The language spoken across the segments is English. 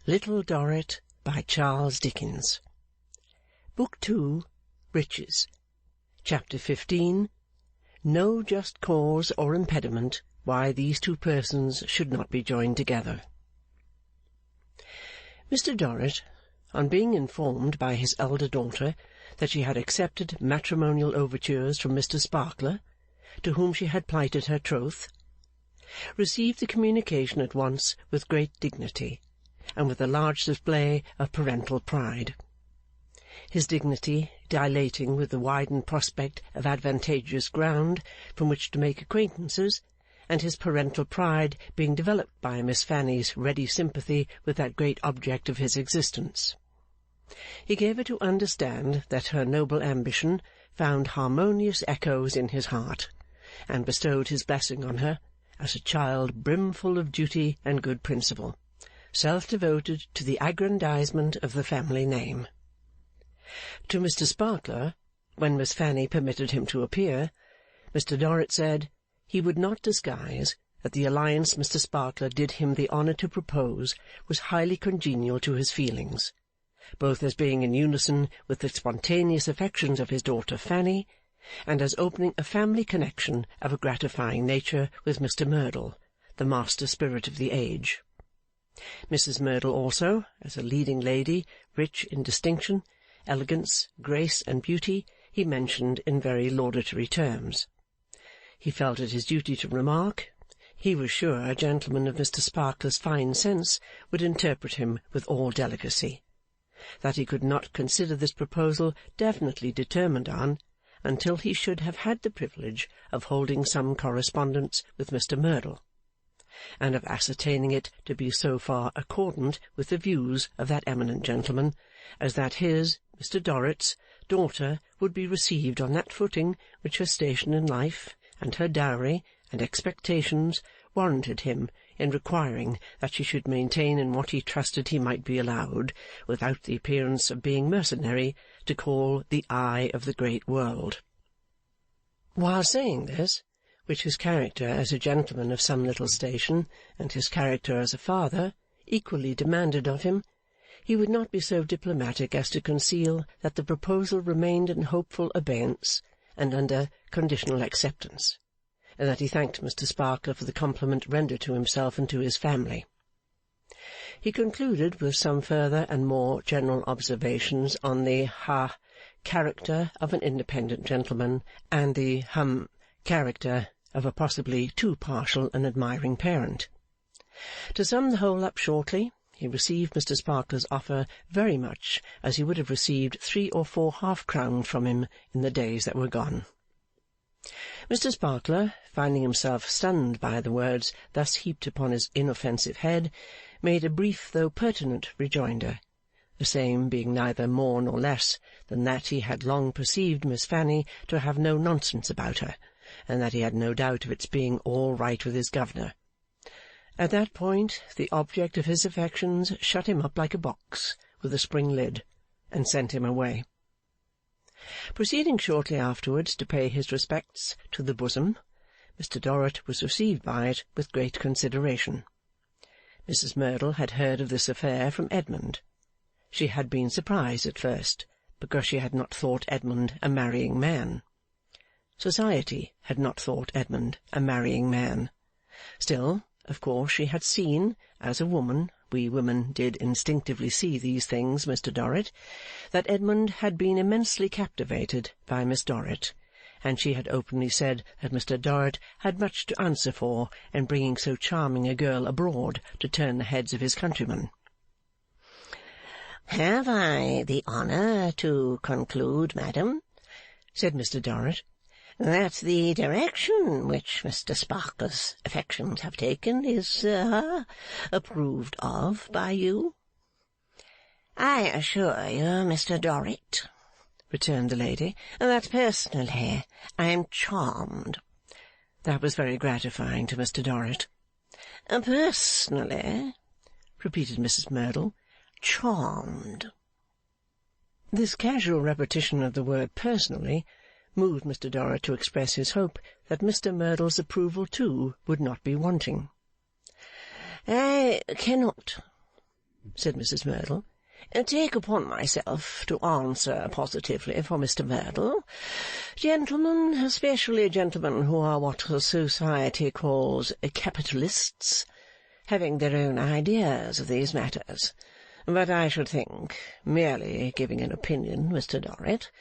Little Dorrit by Charles Dickens. Book 2, Riches. Chapter 15. No just cause or impediment why these two persons should not be joined together. Mr. Dorrit, on being informed by his elder daughter that she had accepted matrimonial overtures from Mr. Sparkler, to whom she had plighted her troth, received the communication at once with great dignity, and with a large display of parental pride. His dignity dilating with the widened prospect of advantageous ground from which to make acquaintances, and his parental pride being developed by Miss Fanny's ready sympathy with that great object of his existence. He gave her to understand that her noble ambition found harmonious echoes in his heart, and bestowed his blessing on her, as a child brimful of duty and good principle, self-devoted to the aggrandizement of the family name. To Mr. Sparkler, when Miss Fanny permitted him to appear, Mr. Dorrit said he would not disguise that the alliance Mr. Sparkler did him the honour to propose was highly congenial to his feelings, both as being in unison with the spontaneous affections of his daughter Fanny, and as opening a family connection of a gratifying nature with Mr. Merdle, the master spirit of the age. Mrs. Merdle also, as a leading lady, rich in distinction, elegance, grace, and beauty, he mentioned in very laudatory terms. He felt it his duty to remark, he was sure a gentleman of Mr. Sparkler's fine sense would interpret him with all delicacy, that he could not consider this proposal definitely determined on until he should have had the privilege of holding some correspondence with Mr. Merdle, and of ascertaining it to be so far accordant with the views of that eminent gentleman, as that his, Mr. Dorrit's, daughter would be received on that footing which her station in life, and her dowry, and expectations warranted him in requiring that she should maintain in what he trusted he might be allowed, without the appearance of being mercenary, to call the eye of the great world. While saying this, which his character as a gentleman of some little station, and his character as a father, equally demanded of him, he would not be so diplomatic as to conceal that the proposal remained in hopeful abeyance and under conditional acceptance, and that he thanked Mr. Sparkler for the compliment rendered to himself and to his family. He concluded with some further and more general observations on the character of an independent gentleman, and the character of a possibly too partial and admiring parent. To sum the whole up shortly, he received Mr. Sparkler's offer very much as he would have received 3 or 4 half-crowns from him in the days that were gone. Mr. Sparkler, finding himself stunned by the words thus heaped upon his inoffensive head, made a brief though pertinent rejoinder, the same being neither more nor less than that he had long perceived Miss Fanny to have no nonsense about her, and that he had no doubt of its being all right with his governor. At that point the object of his affections shut him up like a box with a spring lid, and sent him away. Proceeding shortly afterwards to pay his respects to the bosom, Mr. Dorrit was received by it with great consideration. Mrs. Merdle had heard of this affair from Edmund. She had been surprised at first, because she had not thought Edmund a marrying man. Society had not thought Edmund a marrying man. Still, of course she had seen, as a woman, we women did instinctively see these things, Mr. Dorrit, that Edmund had been immensely captivated by Miss Dorrit, and she had openly said that Mr. Dorrit had much to answer for in bringing so charming a girl abroad to turn the heads of his countrymen. "Have I the honour to conclude, madam," said Mr. Dorrit, "that the direction which Mr. Sparkler's affections have taken is approved of by you?" "I assure you, Mr. Dorrit," returned the lady, "that personally I am charmed." That was very gratifying to Mr. Dorrit. "Personally," repeated Mrs. Merdle, "charmed." This casual repetition of the word personally moved Mr. Dorrit to express his hope that Mr. Merdle's approval too would not be wanting. "I cannot," said Mrs Merdle. Take upon myself to answer positively for Mr Merdle. Gentlemen, especially gentlemen who are what society calls capitalists, having their own ideas of these matters. But I should think, merely giving an opinion, Mr Dorrit,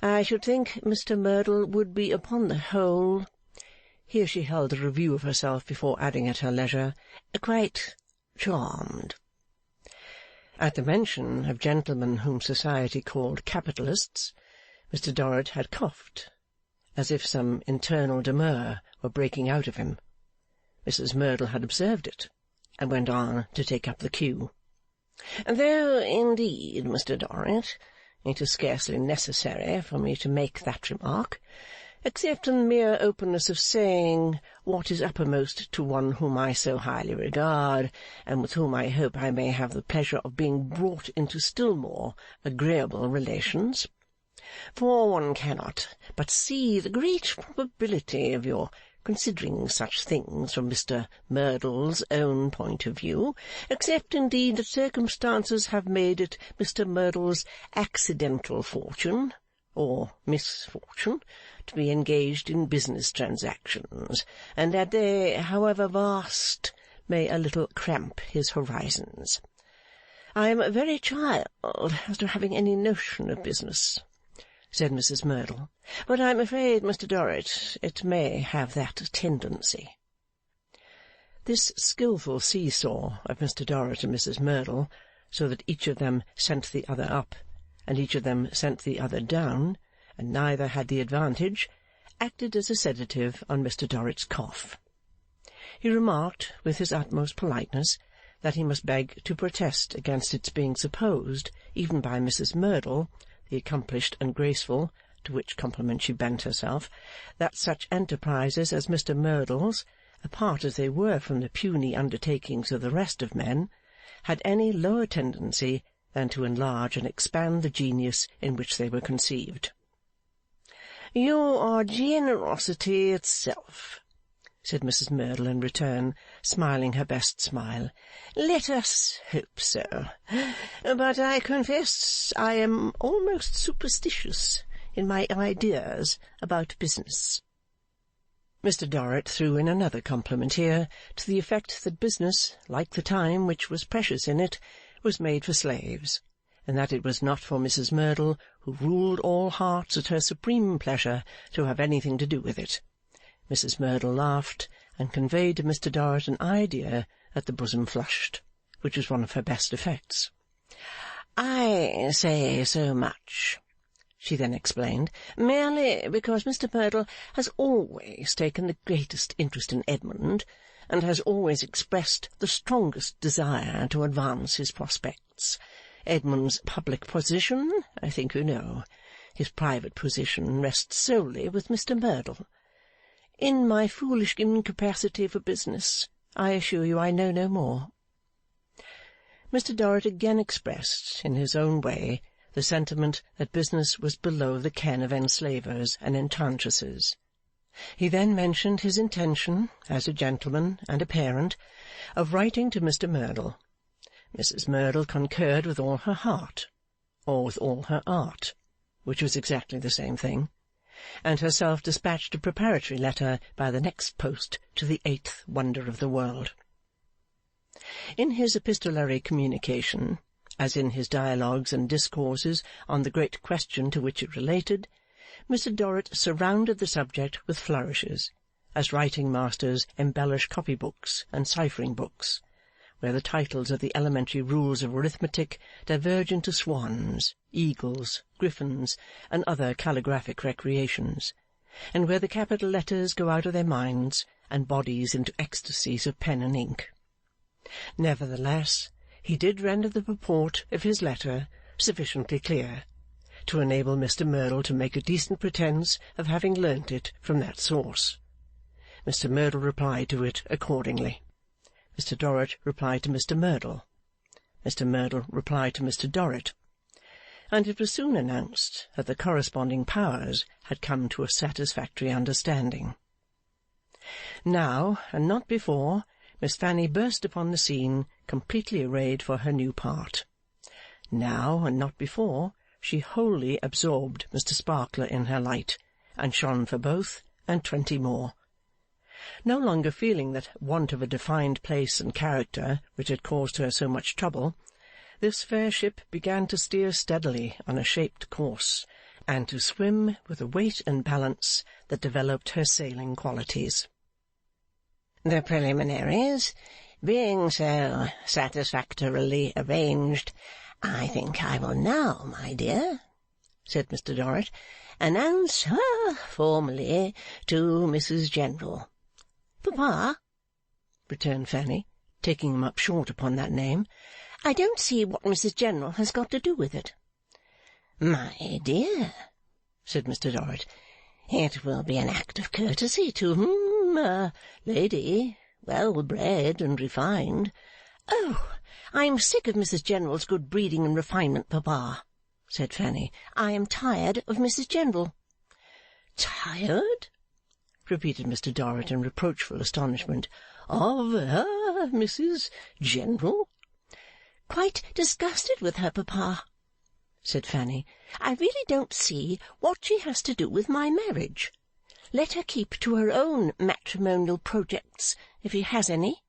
I should think Mr Merdle would be upon the whole,' here she held a review of herself before adding at her leisure, 'quite charmed.' At the mention of gentlemen whom society called capitalists, Mr Dorrit had coughed, as if some internal demur were breaking out of him. Mrs Merdle had observed it, and went on to take up the cue. 'Though, indeed, Mr Dorrit, it is scarcely necessary for me to make that remark, except in the mere openness of saying what is uppermost to one whom I so highly regard, and with whom I hope I may have the pleasure of being brought into still more agreeable relations. For one cannot but see the great probability of your considering such things from Mr Merdle's own point of view, except indeed that circumstances have made it Mr Merdle's accidental fortune, or misfortune, to be engaged in business transactions, and that they, however vast, may a little cramp his horizons. I am a very child as to having any notion of business,' said Mrs Merdle, 'but I am afraid, Mr Dorrit, it may have that tendency.' This skilful see-saw of Mr Dorrit and Mrs Merdle, so that each of them sent the other up, and each of them sent the other down, and neither had the advantage, acted as a sedative on Mr Dorrit's cough. He remarked, with his utmost politeness, that he must beg to protest against its being supposed, even by Mrs Merdle, the accomplished and graceful, to which compliment she bent herself, that such enterprises as Mr Merdle's, apart as they were from the puny undertakings of the rest of men, had any lower tendency than to enlarge and expand the genius in which they were conceived. 'You are generosity itself,' said Mrs Merdle in return, smiling her best smile. 'Let us hope so. But I confess I am almost superstitious in my ideas about business.' Mr Dorrit threw in another compliment here, to the effect that business, like the time which was precious in it, was made for slaves, and that it was not for Mrs Merdle, who ruled all hearts at her supreme pleasure, to have anything to do with it. Mrs Merdle laughed, and conveyed to Mr Dorrit an idea that the bosom flushed, which was one of her best effects. 'I say so much,' she then explained, 'merely because Mr Merdle has always taken the greatest interest in Edmund, and has always expressed the strongest desire to advance his prospects. Edmund's public position, I think you know. His private position rests solely with Mr Merdle. In my foolish incapacity for business, I assure you I know no more.' Mr Dorrit again expressed, in his own way, the sentiment that business was below the ken of enslavers and enchantresses. He then mentioned his intention, as a gentleman and a parent, of writing to Mr Merdle. Mrs Merdle concurred with all her heart, or with all her art, which was exactly the same thing, and herself dispatched a preparatory letter by the next post to the eighth wonder of the world. In his epistolary communication, as in his dialogues and discourses on the great question to which it related, Mr Dorrit surrounded the subject with flourishes, as writing masters embellish copy-books and ciphering books, where the titles of the elementary rules of arithmetic diverge into swans, eagles, griffins, and other calligraphic recreations, and where the capital letters go out of their minds, and bodies into ecstasies of pen and ink. Nevertheless, he did render the purport of his letter sufficiently clear to enable Mr Merdle to make a decent pretence of having learnt it from that source. Mr Merdle replied to it accordingly. Mr Dorrit replied to Mr Merdle. Mr Merdle replied to Mr Dorrit. And it was soon announced that the corresponding powers had come to a satisfactory understanding. Now, and not before, Miss Fanny burst upon the scene, completely arrayed for her new part. Now, and not before, she wholly absorbed Mr. Sparkler in her light, and shone for both, and 20 more. No longer feeling that want of a defined place and character which had caused her so much trouble, this fair ship began to steer steadily on a shaped course, and to swim with a weight and balance that developed her sailing qualities. The preliminaries being so satisfactorily arranged, I think I will now, my dear, said Mr. Dorrit, announce her formally to Mrs. General. Papa, returned Fanny, taking him up short upon that name, I don't see what Mrs. General has got to do with it. My dear, said Mr. Dorrit, it will be an act of courtesy to a lady well bred and refined. Oh, I am sick of Mrs. General's good breeding and refinement, papa, said Fanny. I am tired of Mrs. General. Tired? Repeated Mr. Dorrit in reproachful astonishment. Of her, Mrs. General? Quite disgusted with her, papa, said Fanny. I really don't see what she has to do with my marriage. Let her keep to her own matrimonial projects, if she has any.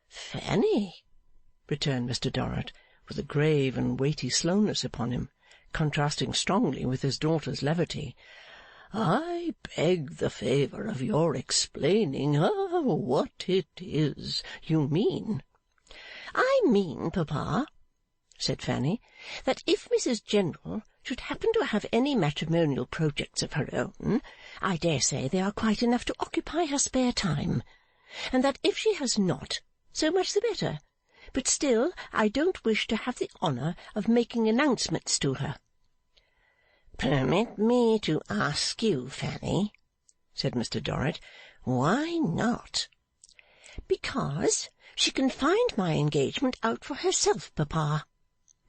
Fanny, returned Mr. Dorrit, with a grave and weighty slowness upon him, contrasting strongly with his daughter's levity, I beg the favour of your explaining what it is you mean. I mean, papa, said Fanny, that if Mrs. General should happen to have any matrimonial projects of her own, I dare say they are quite enough to occupy her spare time, and that if she has not, so much the better, but still I don't wish to have the honour of making announcements to her. Permit me to ask you, Fanny, said Mr. Dorrit, why not? Because she can find my engagement out for herself, papa,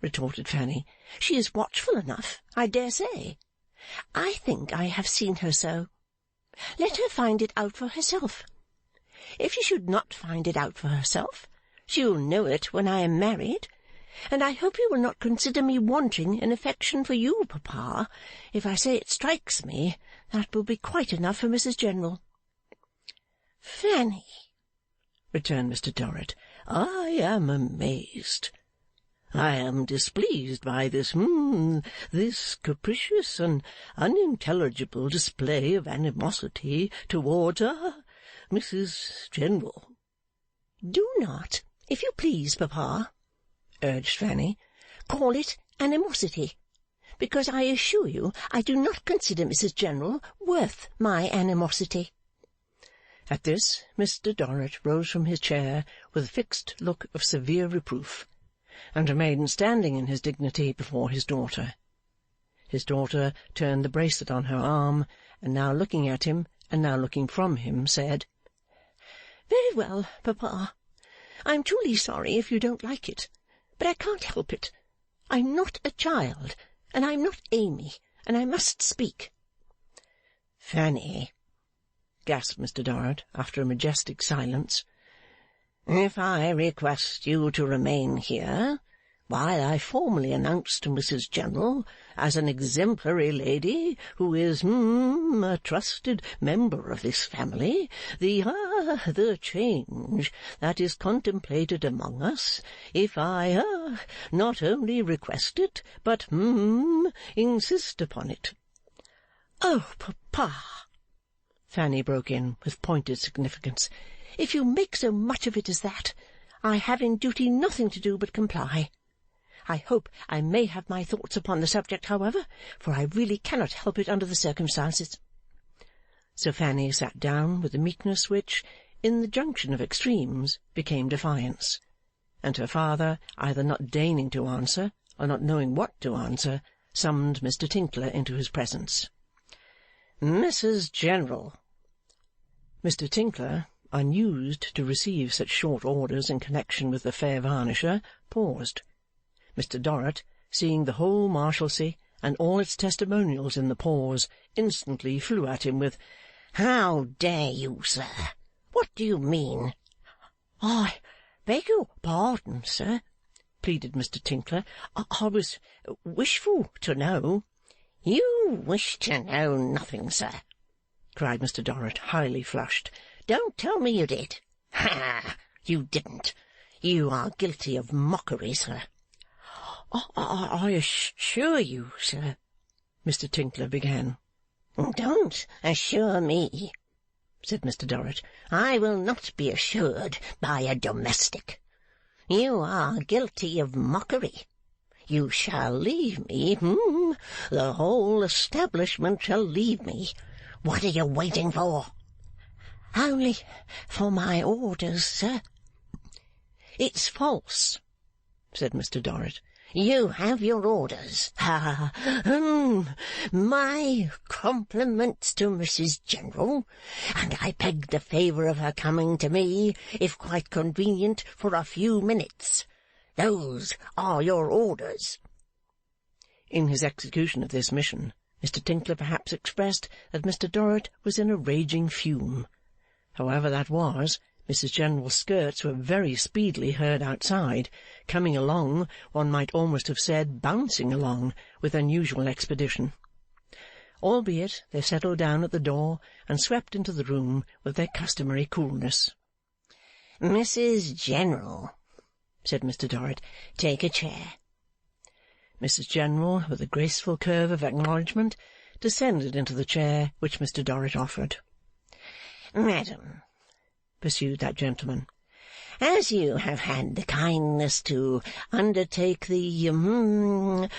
retorted Fanny. She is watchful enough, I dare say. I think I have seen her so. Let her find it out for herself. If she should not find it out for herself, she will know it when I am married, and I hope you will not consider me wanting in affection for you, papa, if I say it strikes me that will be quite enough for Mrs. General. Fanny, returned Mr. Dorrit, I am amazed. I am displeased by this capricious and unintelligible display of animosity towards Mrs. General. Do not, if you please, papa, urged Fanny, call it animosity, because I assure you I do not consider Mrs. General worth my animosity. At this, Mr. Dorrit rose from his chair with a fixed look of severe reproof, and remained standing in his dignity before his daughter. His daughter turned the bracelet on her arm, and now looking at him, and now looking from him, said, Very well, papa. I am truly sorry if you don't like it, but I can't help it. I am not a child, and I am not Amy, and I must speak. Fanny, gasped Mr. Dorrit, after a majestic silence, if I request you to remain here, while I formally announce to Mrs. General, as an exemplary lady who is a trusted member of this family, the change that is contemplated among us, if I not only request it, but insist upon it. Oh, papa, Fanny broke in with pointed significance, if you make so much of it as that, I have in duty nothing to do but comply. I hope I may have my thoughts upon the subject, however, for I really cannot help it under the circumstances. So Fanny sat down with a meekness which, in the junction of extremes, became defiance, and her father, either not deigning to answer, or not knowing what to answer, summoned Mr. Tinkler into his presence. Mrs. General. Mr. Tinkler, unused to receive such short orders in connection with the fair varnisher, paused. Mr. Dorrit, seeing the whole Marshalsea and all its testimonials in the pause, instantly flew at him with, How dare you, sir? What do you mean? beg your pardon, sir,' pleaded Mr. Tinkler. 'I was wishful to know.' 'You wish to know nothing, sir,' cried Mr. Dorrit, highly flushed. 'Don't tell me you did. Ha! You didn't. You are guilty of mockery, sir.' 'I assure you, sir,' Mr. Tinkler began. 'Don't assure me,' said Mr. Dorrit. 'I will not be assured by a domestic. You are guilty of mockery. You shall leave me. The whole establishment shall leave me. What are you waiting for?' 'Only for my orders, sir.' 'It's false,' said Mr. Dorrit. 'You have your orders. Ha! My compliments to Mrs. General, and I beg the favour of her coming to me, if quite convenient, for a few minutes. Those are your orders.' In his execution of this mission, Mr. Tinkler perhaps expressed that Mr. Dorrit was in a raging fume. However that was, Mrs. General's skirts were very speedily heard outside, coming along, one might almost have said bouncing along, with unusual expedition. Albeit they settled down at the door and swept into the room with their customary coolness. 'Mrs. General,' said Mr. Dorrit, 'take a chair.' Mrs. General, with a graceful curve of acknowledgment, descended into the chair which Mr. Dorrit offered. 'Madam,' pursued that gentleman, 'as you have had the kindness to undertake the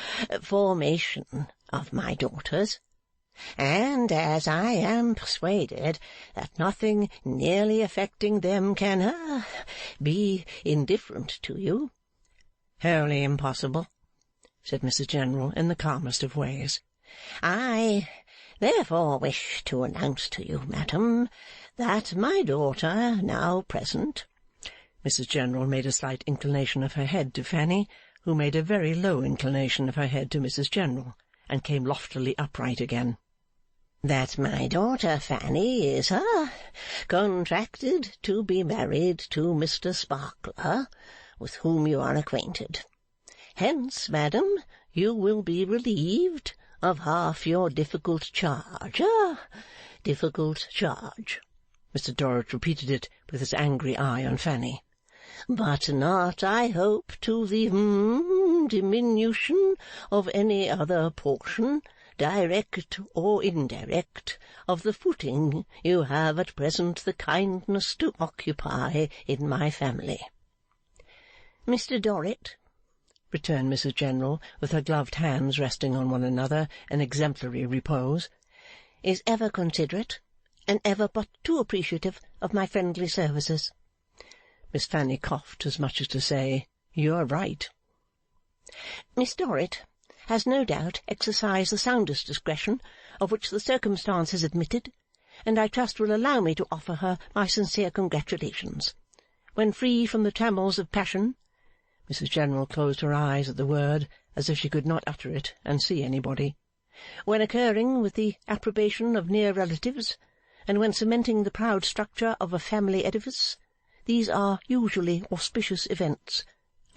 formation of my daughters, and as I am persuaded that nothing nearly affecting them can be indifferent to you.' 'Wholly impossible,' said Mrs. General in the calmest of ways. 'I therefore wish to announce to you, madam, that my daughter now present.' Mrs. General made a slight inclination of her head to Fanny, who made a very low inclination of her head to Mrs. General, and came loftily upright again. 'That my daughter Fanny is contracted to be married to Mr. Sparkler, with whom you are acquainted. Hence, madam, you will be relieved of half your difficult charge. Difficult charge.' Mr. Dorrit repeated it with his angry eye on Fanny. 'But not, I hope, to the diminution of any other portion, direct or indirect, of the footing you have at present the kindness to occupy in my family.' 'Mr. Dorrit,' returned Mrs. General, with her gloved hands resting on one another in exemplary repose, 'is ever considerate, and ever but too appreciative of my friendly services.' Miss Fanny coughed, as much as to say, 'You are right.' 'Miss Dorrit has no doubt exercised the soundest discretion of which the circumstances admitted, and I trust will allow me to offer her my sincere congratulations. When free from the trammels of passion,' Mrs. General closed her eyes at the word, as if she could not utter it and see anybody, 'when occurring with the approbation of near relatives, and when cementing the proud structure of a family edifice, these are usually auspicious events.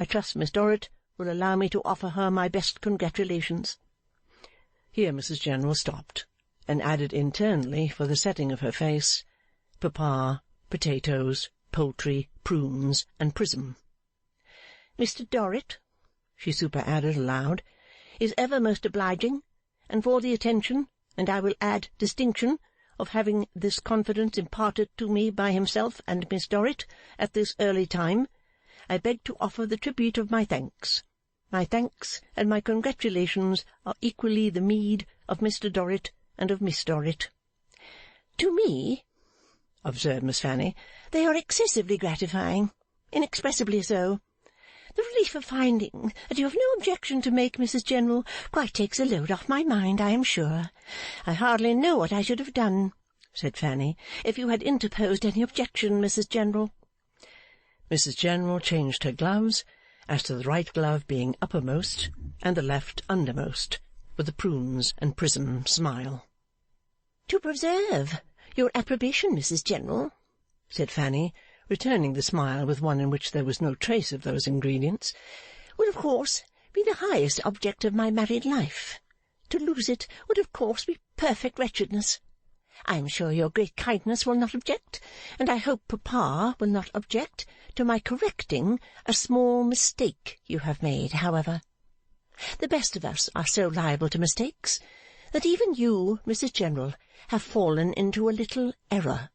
I trust Miss Dorrit will allow me to offer her my best congratulations.' Here Mrs. General stopped, and added internally for the setting of her face, 'Papa, potatoes, poultry, prunes, and prism.' 'Mr. Dorrit,' she superadded aloud, 'is ever most obliging, and for the attention, and I will add distinction, of having this confidence imparted to me by himself and Miss Dorrit at this early time, I beg to offer the tribute of my thanks. My thanks and my congratulations are equally the meed of Mr. Dorrit and of Miss Dorrit.' 'To me,' observed Miss Fanny, 'they are excessively gratifying, inexpressibly so. The relief of finding that you have no objection to make, Mrs. General, quite takes a load off my mind, I am sure. I hardly know what I should have done,' said Fanny, 'if you had interposed any objection, Mrs. General.' Mrs. General changed her gloves, as to the right glove being uppermost and the left undermost, with a prunes and prism smile. 'To preserve your approbation, Mrs. General,' said Fanny, returning the smile with one in which there was no trace of those ingredients, will of course be the highest object of my married life. To lose it would of course be perfect wretchedness. I am sure your great kindness will not object, and I hope papa will not object, to my correcting a small mistake you have made, however. The best of us are so liable to mistakes, that even you, Mrs. General, have fallen into a little error.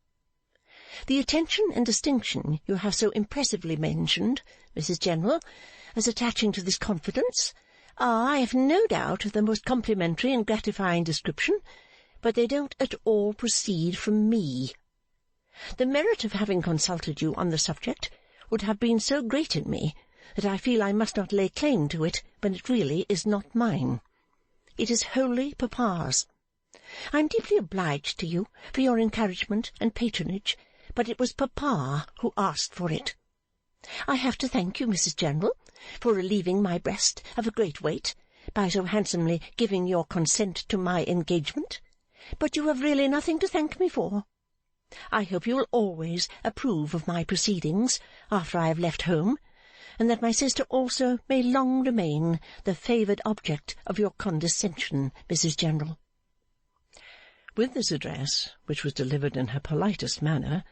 The attention and distinction you have so impressively mentioned, Mrs. General, as attaching to this confidence, are, I have no doubt, of the most complimentary and gratifying description, but they don't at all proceed from me. The merit of having consulted you on the subject would have been so great in me that I feel I must not lay claim to it when it really is not mine. It is wholly papa's. I am deeply obliged to you for your encouragement and patronage, but it was papa who asked for it. I have to thank you, Mrs. General, for relieving my breast of a great weight by so handsomely giving your consent to my engagement, but you have really nothing to thank me for. I hope you will always approve of my proceedings after I have left home, and that my sister also may long remain the favoured object of your condescension, Mrs. General. With this address, which was delivered in her politest manner,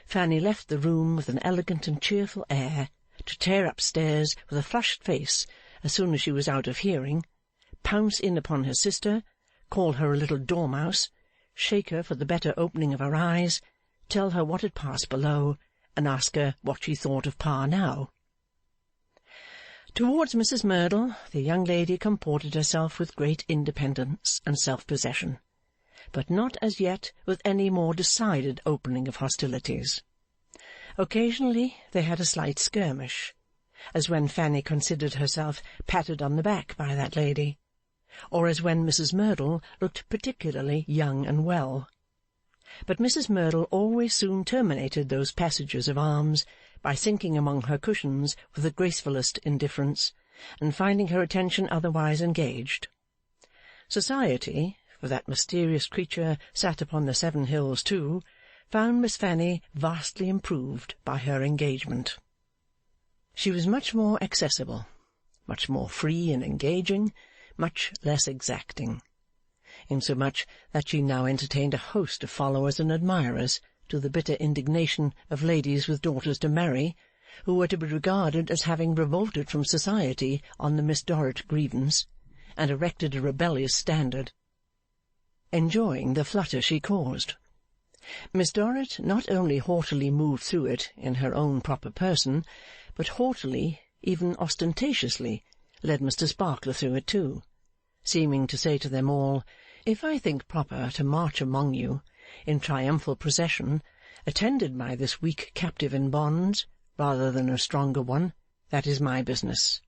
Fanny left the room with an elegant and cheerful air, to tear upstairs with a flushed face as soon as she was out of hearing, pounce in upon her sister, call her a little dormouse, shake her for the better opening of her eyes, tell her what had passed below, and ask her what she thought of Pa now. Towards Mrs. Merdle, the young lady comported herself with great independence and self-possession, but not as yet with any more decided opening of hostilities. Occasionally they had a slight skirmish, as when Fanny considered herself patted on the back by that lady, or as when Mrs. Merdle looked particularly young and well. But Mrs. Merdle always soon terminated those passages of arms by sinking among her cushions with the gracefullest indifference, and finding her attention otherwise engaged. Society, for that mysterious creature sat upon the 7 Hills too, found Miss Fanny vastly improved by her engagement. She was much more accessible, much more free and engaging, much less exacting, insomuch that she now entertained a host of followers and admirers, to the bitter indignation of ladies with daughters to marry, who were to be regarded as having revolted from society on the Miss Dorrit grievance, and erected a rebellious standard, enjoying the flutter she caused. Miss Dorrit not only haughtily moved through it in her own proper person, but haughtily, even ostentatiously, led Mr. Sparkler through it too, seeming to say to them all, "If I think proper to march among you in triumphal procession, attended by this weak captive in bonds, rather than a stronger one, that is my business.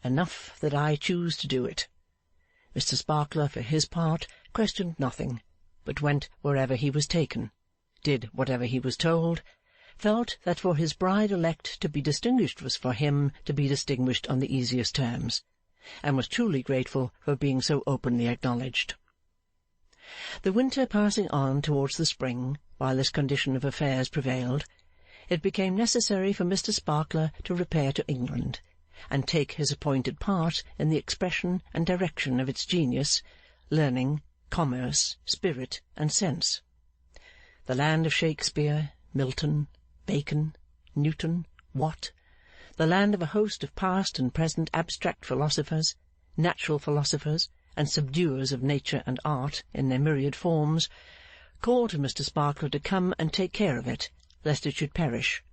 Enough that I choose to do it." Mr. Sparkler, for his part, questioned nothing, but went wherever he was taken, did whatever he was told, felt that for his bride-elect to be distinguished was for him to be distinguished on the easiest terms, and was truly grateful for being so openly acknowledged. The winter passing on towards the spring, while this condition of affairs prevailed, it became necessary for Mr. Sparkler to repair to England, and take his appointed part in the expression and direction of its genius, learning, commerce, spirit, and sense. The land of Shakespeare, Milton, Bacon, Newton, Watt, the land of a host of past and present abstract philosophers, natural philosophers, and subduers of nature and art in their myriad forms, called to Mr. Sparkler to come and take care of it, lest it should perish.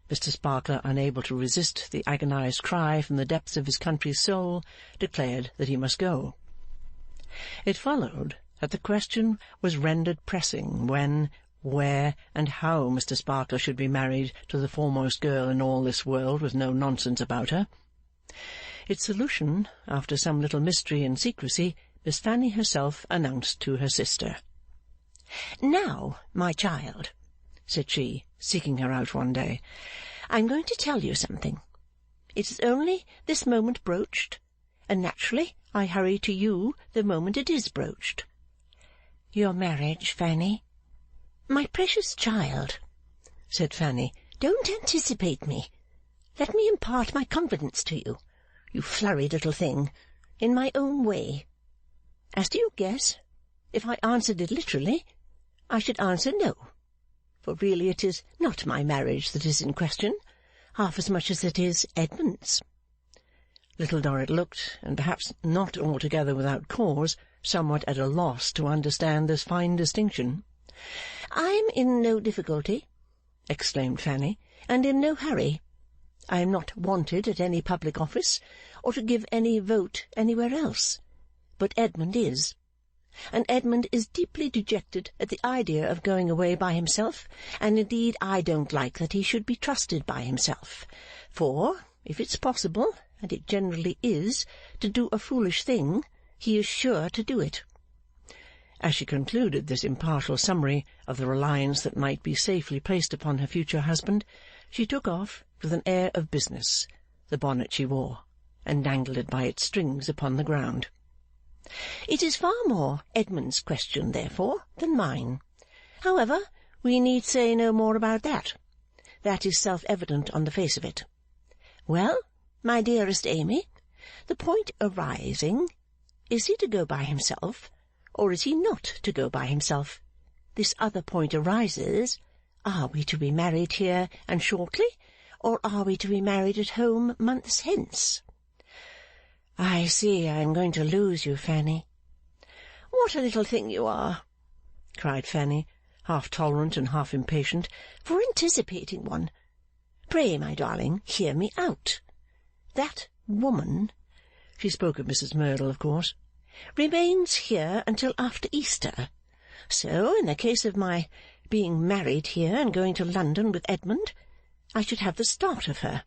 Mr. Sparkler, unable to resist the agonized cry from the depths of his country's soul, declared that he must go. It followed that the question was rendered pressing when, where, and how Mr. Sparkler should be married to the foremost girl in all this world with no nonsense about her. Its solution, after some little mystery and secrecy, Miss Fanny herself announced to her sister. "Now, my child," said she, seeking her out one day, "I am going to tell you something. It is only this moment broached, and naturally I hurry to you the moment it is broached." "Your marriage, Fanny?" "My precious child," said Fanny, Don't anticipate me. Let me impart my confidence to you, you flurried little thing, in my own way. As to your guess, if I answered it literally, I should answer no, for really it is not my marriage that is in question, half as much as it is Edmund's. Little Dorrit looked, and perhaps not altogether without cause, somewhat at a loss to understand this fine distinction. "I am in no difficulty," exclaimed Fanny, "and in no hurry. I am not wanted at any public office, or to give any vote anywhere else. But Edmund is. And Edmund is deeply dejected at the idea of going away by himself, and indeed I don't like that he should be trusted by himself. For, if it's possible, and it generally is, to do a foolish thing, he is sure to do it." As she concluded this impartial summary of the reliance that might be safely placed upon her future husband, she took off, with an air of business, the bonnet she wore, and dangled it by its strings upon the ground. "It is far more Edmund's question, therefore, than mine. However, we need say no more about that. That is self-evident on the face of it. Well, my dearest Amy, the point arising, is he to go by himself, or is he not to go by himself? This other point arises, are we to be married here and shortly, or are we to be married at home months hence?" "I see I am going to lose you, Fanny." "What a little thing you are!" cried Fanny, half tolerant and half impatient, "for anticipating one. Pray, my darling, hear me out. That woman," she spoke of Mrs. Merdle, of course, "remains here until after Easter. So, in the case of my being married here and going to London with Edmund, I should have the start of her.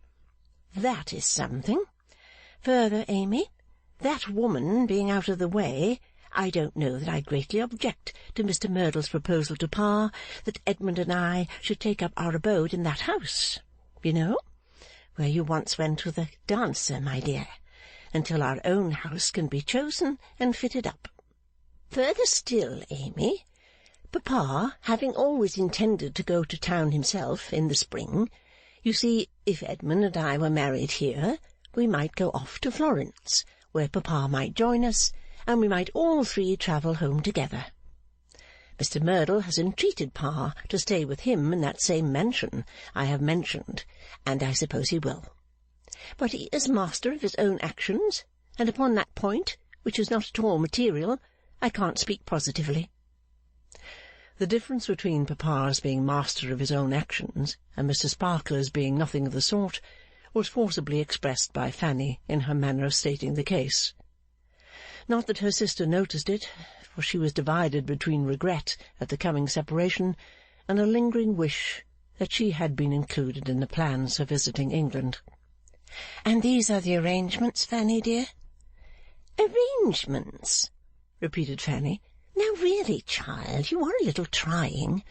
That is something. Further, Amy, that woman being out of the way, I don't know that I greatly object to Mr. Merdle's proposal to Pa that Edmund and I should take up our abode in that house, you know, where you once went with a dancer, my dear, until our own house can be chosen and fitted up. Further still, Amy, Papa having always intended to go to town himself in the spring, you see, if Edmund and I were married here, we might go off to Florence, where Papa might join us, and we might all three travel home together. Mr. Merdle has entreated Pa to stay with him in that same mansion I have mentioned, and I suppose he will. But he is master of his own actions, and upon that point, which is not at all material, I can't speak positively." The difference between Papa's being master of his own actions and Mr. Sparkler's being nothing of the sort was forcibly expressed by Fanny in her manner of stating the case. Not that her sister noticed it, for she was divided between regret at the coming separation and a lingering wish that she had been included in the plans for visiting England. "And these are the arrangements, Fanny dear?" "Arrangements?" repeated Fanny. "Now really, child, you are a little trying.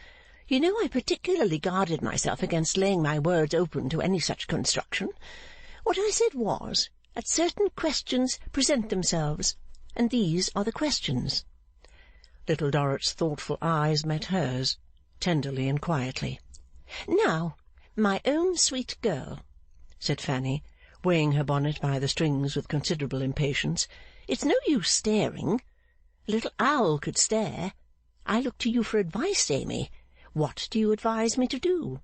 You know I particularly guarded myself against laying my words open to any such construction. What I said was, that certain questions present themselves, and these are the questions." Little Dorrit's thoughtful eyes met hers, tenderly and quietly. "Now, my own sweet girl," said Fanny, weighing her bonnet by the strings with considerable impatience, "it's no use staring. A little owl could stare. I look to you for advice, Amy. What do you advise me to do?"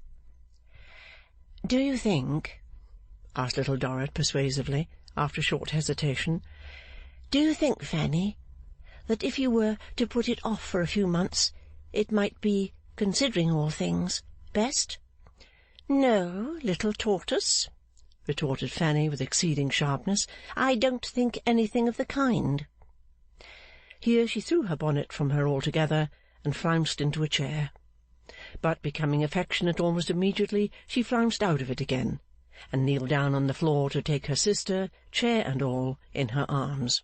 "Do you think," asked Little Dorrit persuasively, after a short hesitation, "do you think, Fanny, that if you were to put it off for a few months, it might be, considering all things, best?" "No, little tortoise," retorted Fanny with exceeding sharpness. "I don't think anything of the kind." Here she threw her bonnet from her altogether, and flounced into a chair. But, becoming affectionate almost immediately, she flounced out of it again, and kneeled down on the floor to take her sister, chair and all, in her arms.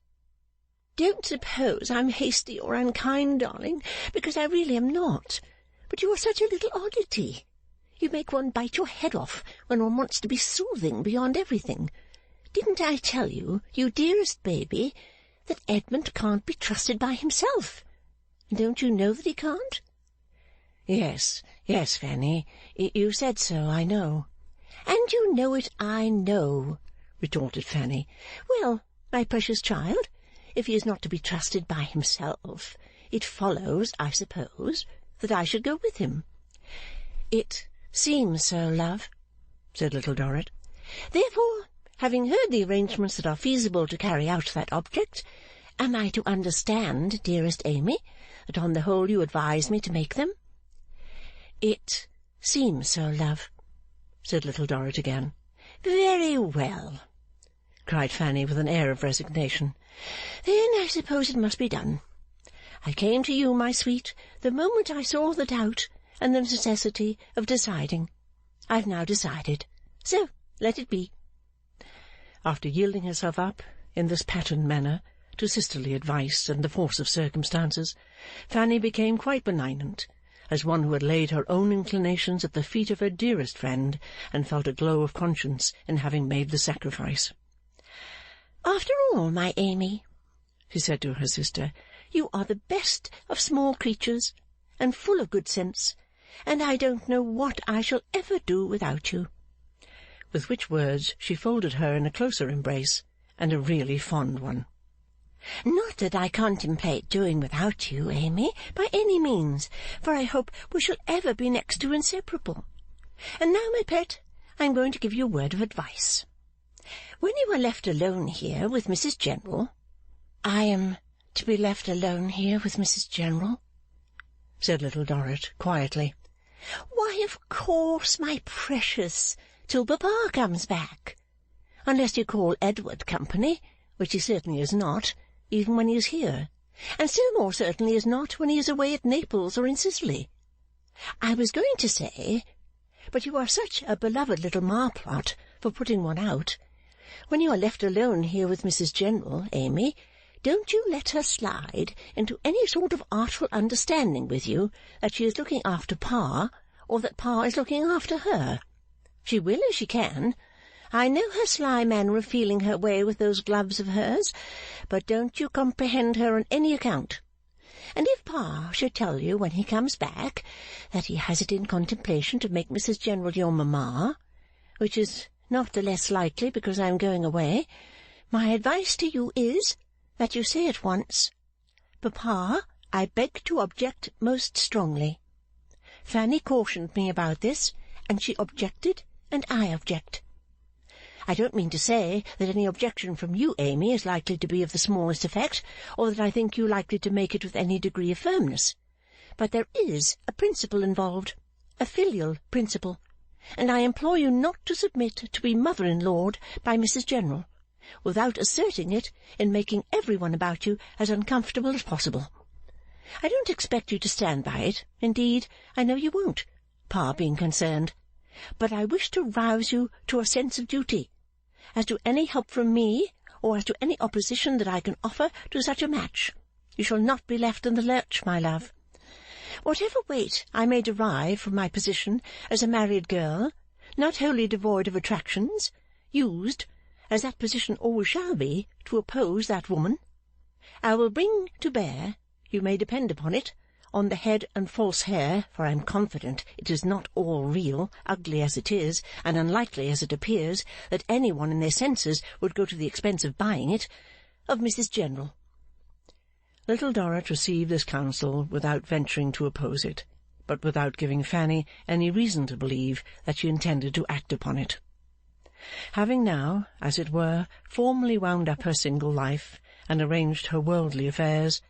"Don't suppose I'm hasty or unkind, darling, because I really am not. But you are such a little oddity. You make one bite your head off when one wants to be soothing beyond everything. Didn't I tell you, you dearest baby, that Edmund can't be trusted by himself? And don't you know that he can't?" Yes, yes, Fanny. You said so, I know. And you know it, I know, retorted Fanny. Well, my precious child, if he is not to be trusted by himself, it follows, I suppose, that I should go with him. It seems so, love, said Little Dorrit. Therefore, having heard the arrangements that are feasible to carry out that object, am I to understand, dearest Amy, that on the whole you advise me to make them? It seems so, love, said Little Dorrit again. Very well, cried Fanny with an air of resignation. Then I suppose it must be done. I came to you, my sweet, the moment I saw the doubt and the necessity of deciding. I've now decided, so let it be. After yielding herself up, in this patterned manner, to sisterly advice and the force of circumstances, Fanny became quite benignant, as one who had laid her own inclinations at the feet of her dearest friend, and felt a glow of conscience in having made the sacrifice. After all, my Amy, she said to her sister, you are the best of small creatures, and full of good sense, and I don't know what I shall ever do without you. With which words she folded her in a closer embrace, and a really fond one. Not that I contemplate doing without you, Amy, by any means, for I hope we shall ever be next to inseparable. And now, my pet, I am going to give you a word of advice. When you are left alone here with Mrs. General— I am to be left alone here with Mrs. General? Said Little Dorrit quietly. Why, of course, my precious, till Papa comes back. Unless you call Edward company, which he certainly is not, even when he is here, and still more certainly is not when he is away at Naples or in Sicily. I was going to say, but you are such a beloved little marplot for putting one out. When you are left alone here with Mrs. General, Amy, don't you let her slide into any sort of artful understanding with you that she is looking after Pa, or that Pa is looking after her. She will if she can. I know her sly manner of feeling her way with those gloves of hers, but don't you comprehend her on any account. And if Pa should tell you when he comes back that he has it in contemplation to make Mrs. General your mamma, which is not the less likely because I am going away, my advice to you is that you say at once, Papa, I beg to object most strongly. Fanny cautioned me about this, and she objected, and I object. I don't mean to say that any objection from you, Amy, is likely to be of the smallest effect, or that I think you likely to make it with any degree of firmness. But there is a principle involved, a filial principle, and I implore you not to submit to be mother-in-lawed by Mrs. General, without asserting it in making every one about you as uncomfortable as possible. I don't expect you to stand by it. Indeed, I know you won't, Pa being concerned. But I wish to rouse you to a sense of duty, as to any help from me, or as to any opposition that I can offer to such a match. You shall not be left in the lurch, my love. Whatever weight I may derive from my position as a married girl, not wholly devoid of attractions, used, as that position always shall be, to oppose that woman, I will bring to bear, you may depend upon it, on the head and false hair, for I am confident it is not all real, ugly as it is, and unlikely as it appears, that any one in their senses would go to the expense of buying it, of Mrs. General. Little Dorrit received this counsel without venturing to oppose it, but without giving Fanny any reason to believe that she intended to act upon it. Having now, as it were, formally wound up her single life and arranged her worldly affairs,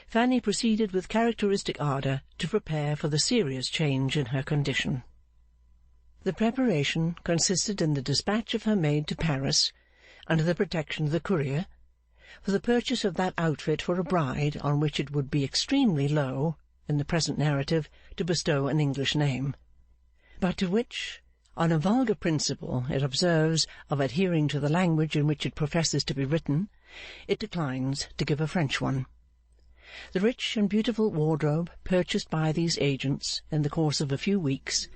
Fanny proceeded with characteristic ardour to prepare for the serious change in her condition. The preparation consisted in the dispatch of her maid to Paris, under the protection of the courier, for the purchase of that outfit for a bride on which it would be extremely low, in the present narrative, to bestow an English name, but to which, on a vulgar principle it observes of adhering to the language in which it professes to be written, it declines to give a French one. The rich and beautiful wardrobe purchased by these agents in the course of a few weeks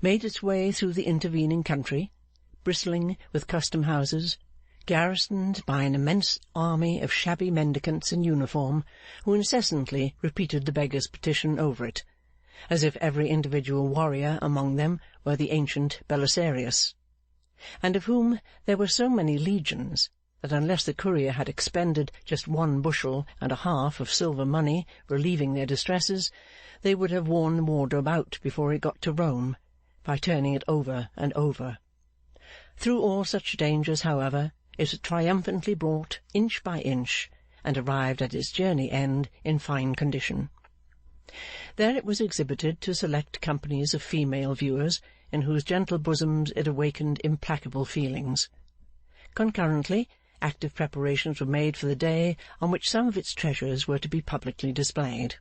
made its way through the intervening country, bristling with custom-houses, garrisoned by an immense army of shabby mendicants in uniform, who incessantly repeated the beggar's petition over it, as if every individual warrior among them were the ancient Belisarius, and of whom there were so many legions that unless the courier had expended just 1.5 bushels of silver money relieving their distresses, they would have worn the wardrobe out before it got to Rome, by turning it over and over. Through all such dangers, however, it triumphantly brought inch by inch, and arrived at its journey end in fine condition. There it was exhibited to select companies of female viewers, in whose gentle bosoms it awakened implacable feelings. Concurrently, active preparations were made for the day on which some of its treasures were to be publicly displayed.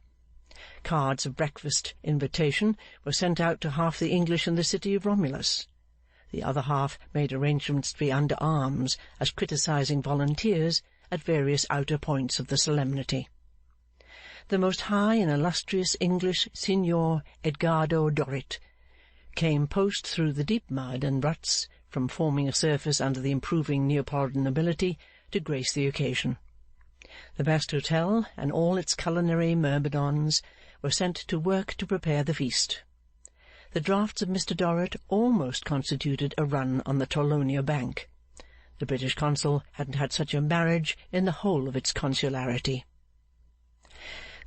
Cards of breakfast invitation were sent out to half the English in the city of Romulus. The other half made arrangements to be under arms as criticising volunteers at various outer points of the solemnity. The most high and illustrious English Signor Edgardo Dorrit came post through the deep mud and ruts from forming a surface under the improving Neapolitan nobility to grace the occasion. The best hotel and all its culinary myrmidons were sent to work to prepare the feast. The draughts of Mr. Dorrit almost constituted a run on the Torlonia Bank. The British consul hadn't had such a marriage in the whole of its consularity.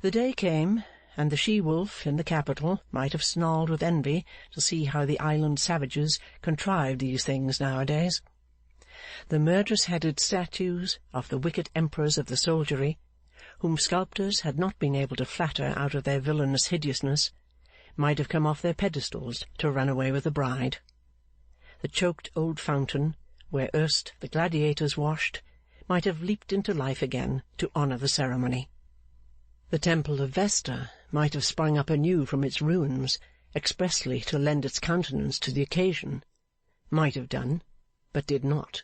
The day came, and the she-wolf in the capital might have snarled with envy to see how the island savages contrived these things nowadays. The murderous-headed statues of the wicked emperors of the soldiery, whom sculptors had not been able to flatter out of their villainous hideousness, might have come off their pedestals to run away with the bride. The choked old fountain, where erst the gladiators washed, might have leaped into life again to honour the ceremony. The temple of Vesta might have sprung up anew from its ruins, expressly to lend its countenance to the occasion. Might have done, but did not.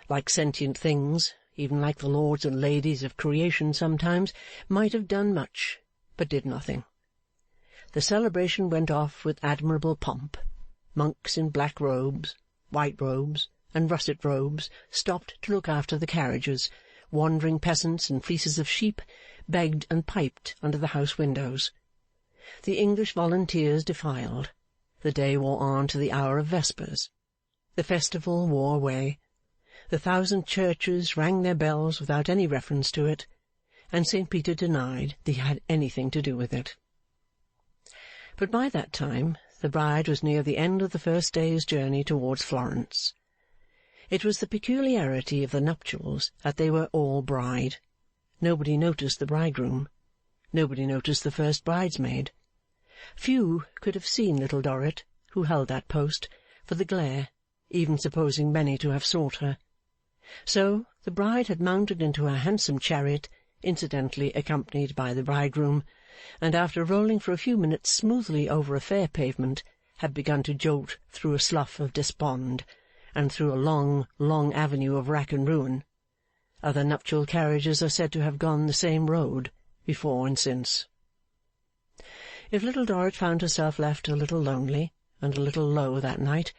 Like sentient things, even like the lords and ladies of creation sometimes, might have done much, but did nothing. The celebration went off with admirable pomp. Monks in black robes, white robes, and russet robes stopped to look after the carriages. Wandering peasants in fleeces of sheep begged and piped under the house windows. The English volunteers defiled. The day wore on to the hour of vespers. The festival wore away. The 1,000 churches rang their bells without any reference to it, and St. Peter denied that he had anything to do with it. But by that time the bride was near the end of the first day's journey towards Florence. It was the peculiarity of the nuptials that they were all bride. Nobody noticed the bridegroom. Nobody noticed the first bridesmaid. Few could have seen Little Dorrit, who held that post, for the glare, even supposing many to have sought her. So, the bride had mounted into her handsome chariot, incidentally accompanied by the bridegroom, and after rolling for a few minutes smoothly over a fair pavement, had begun to jolt through a slough of despond, and through a long, long avenue of wrack and ruin. Other nuptial carriages are said to have gone the same road, before and since. If Little Dorrit found herself left a little lonely and a little low that night,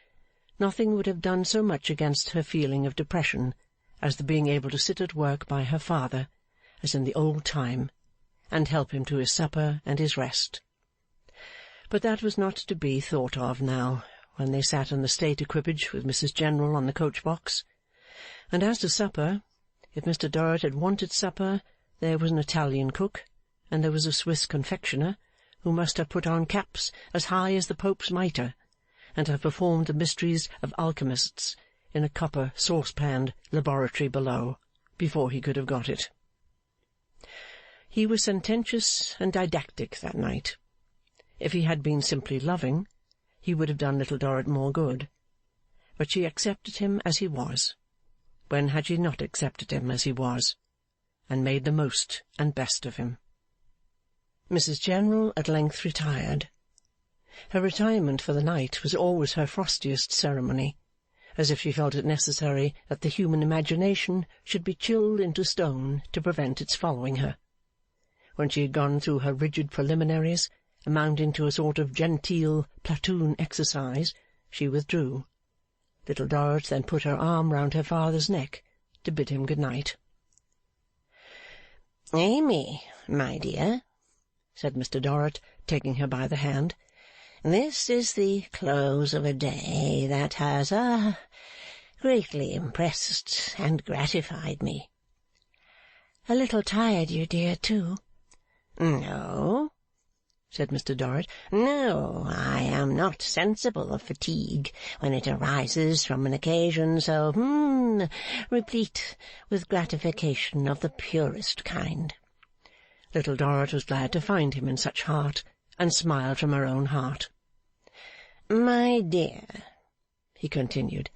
nothing would have done so much against her feeling of depression as the being able to sit at work by her father, as in the old time, and help him to his supper and his rest. But that was not to be thought of now, when they sat in the state equipage with Mrs. General on the coach-box. And as to supper, if Mr. Dorrit had wanted supper, there was an Italian cook, and there was a Swiss confectioner, who must have put on caps as high as the Pope's mitre, and have performed the mysteries of alchemists in a copper saucepan laboratory below, before he could have got it. He was sententious and didactic that night. If he had been simply loving, he would have done Little Dorrit more good. But she accepted him as he was. When had she not accepted him as he was, and made the most and best of him? Mrs. General at length retired. Her retirement for the night was always her frostiest ceremony, as if she felt it necessary that the human imagination should be chilled into stone to prevent its following her. When she had gone through her rigid preliminaries, amounting to a sort of genteel platoon exercise, she withdrew. Little Dorrit then put her arm round her father's neck to bid him good night. "Amy, my dear," said Mr. Dorrit, taking her by the hand. This is the close of a day that has greatly impressed and gratified me. A little tired you, dear, too? No, said Mr Dorrit. No, I am not sensible of fatigue when it arises from an occasion so, replete with gratification of the purest kind. Little Dorrit was glad to find him in such heart, and smiled from her own heart. My dear, he continued,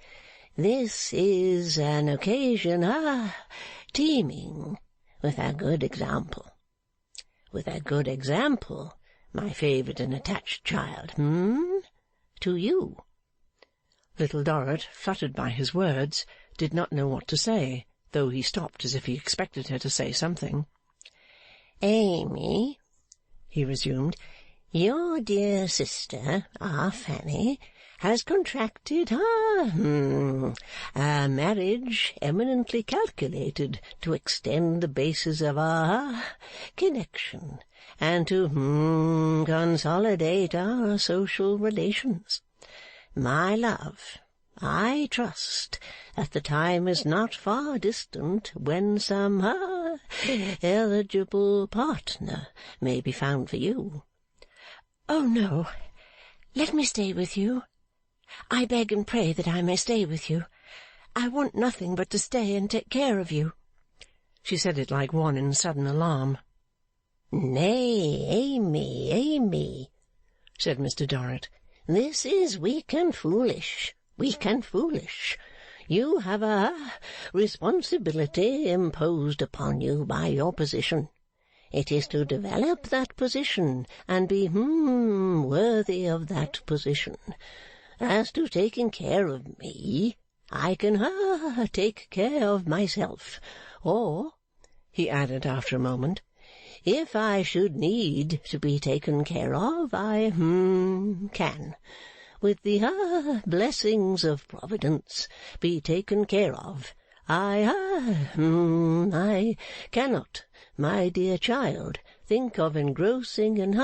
this is an occasion, teeming with a good example. With a good example, my favourite and attached child, to you. Little Dorrit, fluttered by his words, did not know what to say, though he stopped as if he expected her to say something. Amy, he resumed, your dear sister, our Fanny, has contracted a marriage eminently calculated to extend the basis of our connection and to consolidate our social relations. My love, I trust that the time is not far distant when some eligible partner may be found for you. Oh, no. Let me stay with you. I beg and pray that I may stay with you. I want nothing but to stay and take care of you. She said it like one in sudden alarm. Nay, Amy, said Mr Dorrit. This is weak and foolish. You have a responsibility imposed upon you by your position. It is to develop that position and be worthy of that position. As to taking care of me, I can take care of myself. Or, he added after a moment, if I should need to be taken care of, I can, with the blessings of Providence, be taken care of. I cannot, my dear child, think of engrossing and,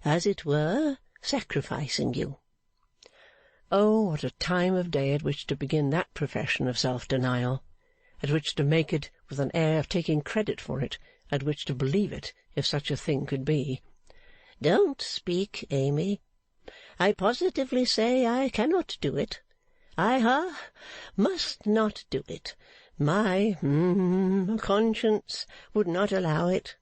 as it were, sacrificing you. Oh, what a time of day at which to begin that profession of self-denial, at which to make it with an air of taking credit for it, at which to believe it, if such a thing could be. Don't speak, Amy. I positively say I cannot do it. I must not do it. My conscience would not allow it.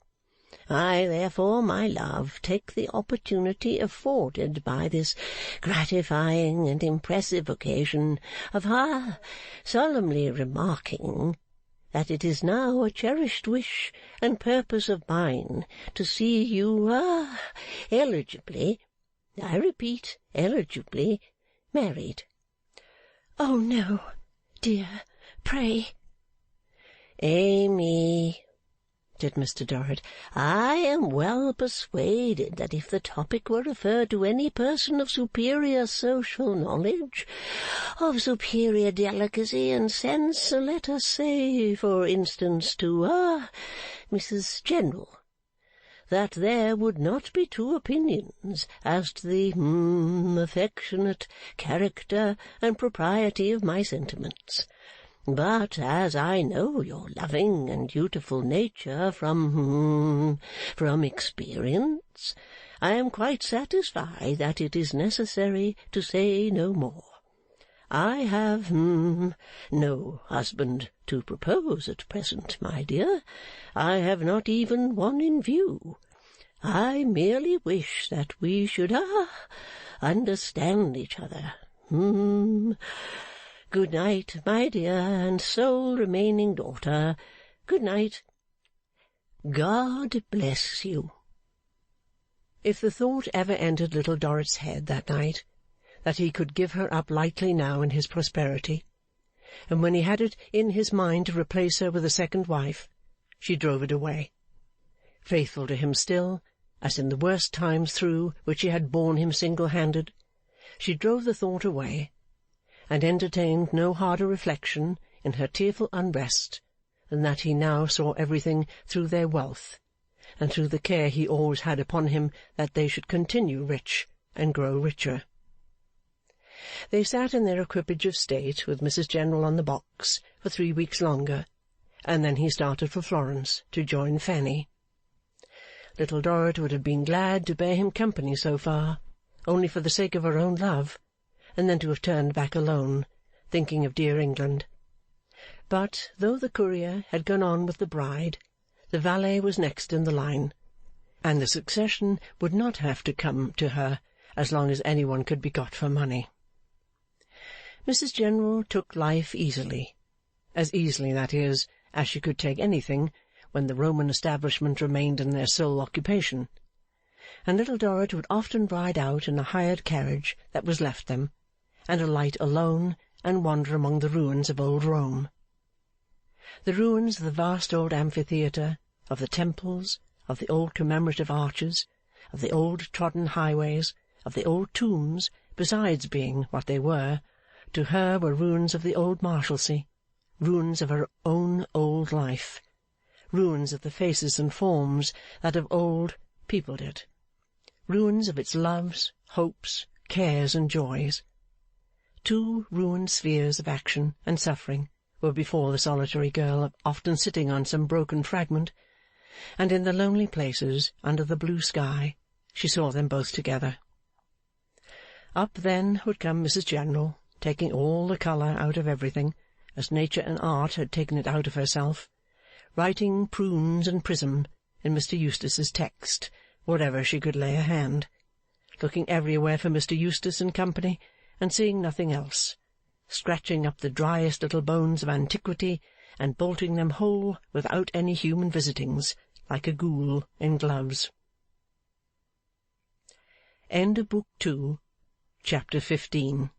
I, therefore, my love, take the opportunity afforded by this gratifying and impressive occasion of solemnly remarking that it is now a cherished wish and purpose of mine to see you eligibly, I repeat, eligibly, married. Oh, no, dear, pray. Amy, said Mr Dorrit, I am well persuaded that if the topic were referred to any person of superior social knowledge, of superior delicacy and sense, let us say, for instance, to Mrs General, that there would not be two opinions as to the affectionate character and propriety of my sentiments. But as I know your loving and dutiful nature from experience, I am quite satisfied that it is necessary to say no more. I have no husband to propose at present, my dear. I have not even one in view. I merely wish that we should understand each other. Good night, my dear and sole remaining daughter. Good night. God bless you. If the thought ever entered Little Dorrit's head that night, that he could give her up lightly now in his prosperity, and when he had it in his mind to replace her with a second wife, she drove it away. Faithful to him still, as in the worst times through which she had borne him single-handed, she drove the thought away, and entertained no harder reflection in her tearful unrest than that he now saw everything through their wealth, and through the care he always had upon him that they should continue rich and grow richer. They sat in their equipage of state with Mrs General on the box for 3 weeks longer, and then he started for Florence to join Fanny. Little Dorrit would have been glad to bear him company so far, only for the sake of her own love, and then to have turned back alone, thinking of dear England. But, though the courier had gone on with the bride, the valet was next in the line, and the succession would not have to come to her as long as any one could be got for money. Mrs General took life easily, as easily, that is, as she could take anything when the Roman establishment remained in their sole occupation, and Little Dorrit would often ride out in a hired carriage that was left them, and alight alone and wander among the ruins of old Rome. The ruins of the vast old amphitheatre, of the temples, of the old commemorative arches, of the old trodden highways, of the old tombs, besides being what they were, to her were ruins of the old Marshalsea, ruins of her own old life, ruins of the faces and forms that of old peopled it, ruins of its loves, hopes, cares, and joys. 2 ruined spheres of action and suffering were before the solitary girl, often sitting on some broken fragment, and in the lonely places under the blue sky she saw them both together. Up then would come Mrs General, taking all the colour out of everything, as nature and art had taken it out of herself, writing prunes and prism in Mr Eustace's text wherever she could lay a hand, looking everywhere for Mr Eustace and company, and seeing nothing else, scratching up the driest little bones of antiquity, and bolting them whole without any human visitings, like a ghoul in gloves. End of Book 2, Chapter 15.